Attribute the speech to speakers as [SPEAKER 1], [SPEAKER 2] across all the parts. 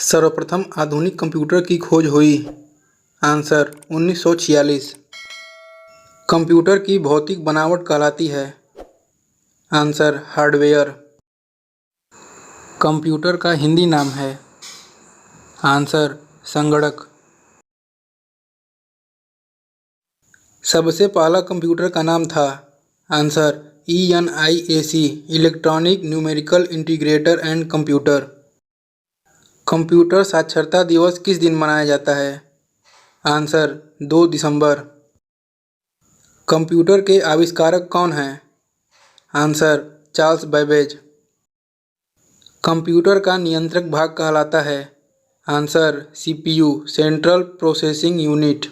[SPEAKER 1] सर्वप्रथम आधुनिक कंप्यूटर की खोज हुई। आंसर 1946। कंप्यूटर की भौतिक बनावट कहलाती है। Answer hardware. कंप्यूटर का हिंदी नाम है। आंसर संगणक। सबसे पहला कंप्यूटर का नाम था। Answer ENIAC electronic numerical integrator and computer. Computer साक्षरता दिवस किस दिन मनाया जाता है? आंसर 2 दिसंबर। कंप्यूटर के आविष्कारक कौन हैं? Answer Charles Babbage. कंप्यूटर का नियंत्रक भाग कहलाता है। Answer CPU central processing unit.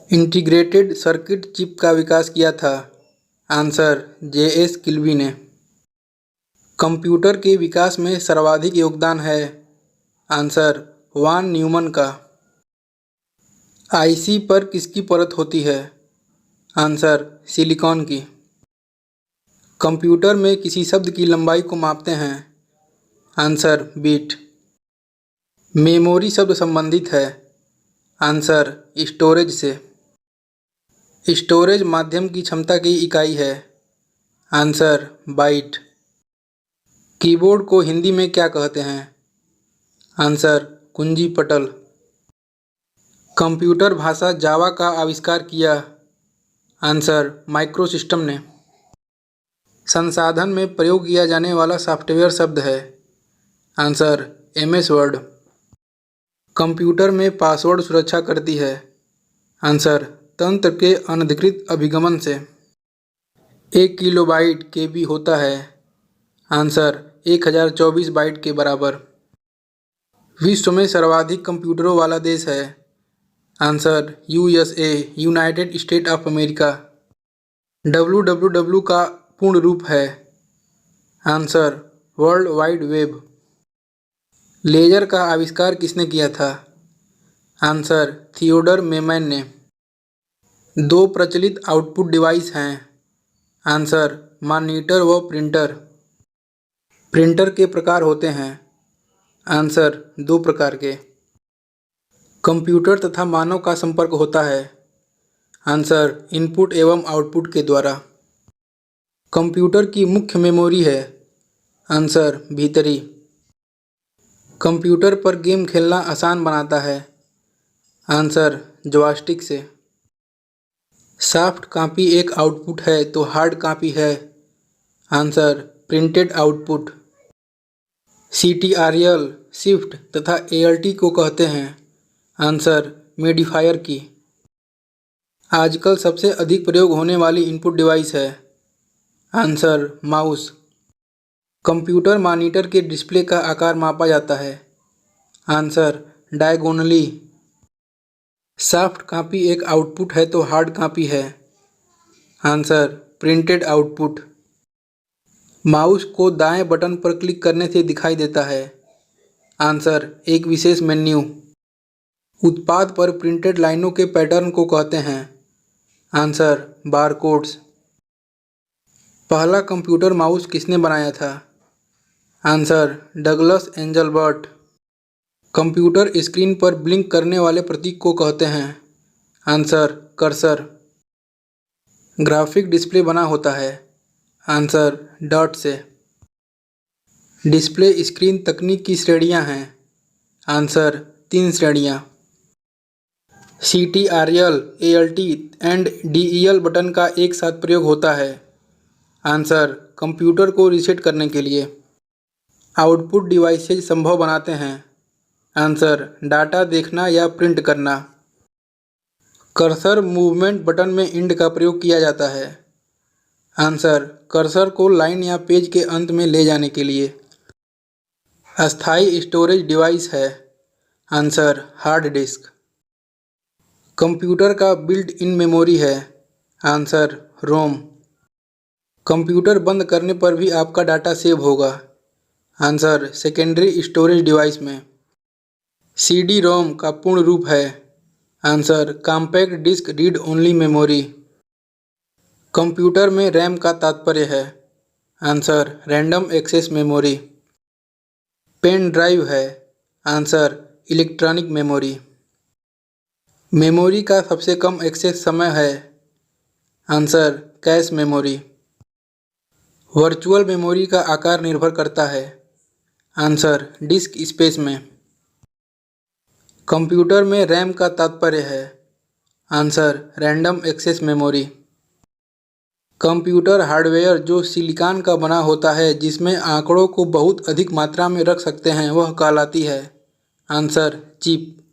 [SPEAKER 1] Integrated circuit chip का विकास किया था। आंसर JS किल्बी ने। कंप्यूटर के विकास में सर्वाधिक योगदान है। आंसर वान न्यूमन का। IC पर किसकी परत होती है? आंसर सिलिकॉन की। कंप्यूटर में किसी शब्द की लंबाई को मापते हैं। Answer bit. मेमोरी शब्द संबंधित है। आंसर स्टोरेज से। स्टोरेज माध्यम की क्षमता की इकाई है। Answer bite. कीबोर्ड को हिंदी में क्या कहते हैं? आंसर कुंजी पटल। कंप्यूटर भाषा जावा का आविष्कार किया। आंसर माइक्रोसिस्टम ने। संसाधन में प्रयोग किया जाने वाला सॉफ्टवेयर शब्द है। Answer MS word. कंप्यूटर में पासवर्ड सुरक्षा करती है। आंसर तंत्र के अनधिकृत अभिगमन से। 1 किलोबाइट KB होता है। आंसर 1024 बाइट के बराबर। विश्व में सर्वाधिक कंप्यूटरों वाला देश है। Answer USA United State of America. WWW का पूर्ण रूप है। Answer world wide web. Laser का आविष्कार किसने किया था? आंसर थियोडर मेमैन ने। 2 प्रचलित आउटपुट डिवाइस हैं। आंसर मॉनिटर व प्रिंटर। प्रिंटर के प्रकार होते हैं। आंसर 2 प्रकार के। कंप्यूटर तथा मानव का संपर्क होता है। आंसर इनपुट एवं आउटपुट के द्वारा। कंप्यूटर की मुख्य मेमोरी है। आंसर भीतरी। कंप्यूटर पर गेम खेलना आसान बनाता है। आंसर जॉयस्टिक से। सॉफ्ट कॉपी एक आउटपुट है तो हार्ड कॉपी है। Answer printed output. CTRL shift तथा ALT को कहते हैं। आंसर मेडिफायर की। आजकल सबसे अधिक प्रयोग होने वाली इनपुट डिवाइस है। Answer mouse. कंप्यूटर मॉनिटर के डिस्प्ले का आकार मापा जाता है। Answer diagonally. सॉफ्ट कॉपी एक आउटपुट है तो हार्ड कॉपी है। Answer printed output. माउस को दाएं बटन पर क्लिक करने से दिखाई देता है। आंसर एक विशेष मेन्यू। उत्पाद पर प्रिंटेड लाइनों के पैटर्न को कहते हैं। Answer barcodes. पहला कंप्यूटर माउस किसने बनाया था? Answer Douglas Engelbart. Computer screen पर ब्लिंक करने वाले प्रतीक को कहते हैं। Answer cursor. ग्राफिक डिस्प्ले बना होता है। आंसर डॉट से। डिस्प्ले स्क्रीन तकनीक की श्रेणियां हैं। आंसर 3 श्रेणियां। CTRL ALT and DEL button का एक साथ प्रयोग होता है। आंसर कंप्यूटर को रीसेट करने के लिए। आउटपुट डिवाइसेज संभव बनाते हैं। आंसर डाटा देखना या प्रिंट करना। कर्सर मूवमेंट बटन में इंड का प्रयोग किया जाता है। आंसर कर्सर को लाइन या पेज के अंत में ले जाने के लिए। अस्थायी स्टोरेज डिवाइस है। Answer hard disk. कंप्यूटर का बिल्ट इन मेमोरी है। Answer ROM. कंप्यूटर बंद करने पर भी आपका डाटा सेव होगा। आंसर सेकेंडरी स्टोरेज डिवाइस में। CD-ROM का पूर्ण रूप है। Answer compact disc read only memory. Computer में रैम का तात्पर्य है। Answer random access memory. Pen drive है। Answer electronic memory. मेमोरी का सबसे कम एक्सेस समय है। Answer cache memory. Virtual memory का आकार निर्भर करता है। आंसर डिस्क स्पेस में। कंप्यूटर में रैम का तात्पर्य है। Answer random access memory. Computer hardware जो सिलिकॉन का बना होता है जिसमें आंकड़ों को बहुत अधिक मात्रा में रख सकते हैं वह कहलाती है। Answer chip.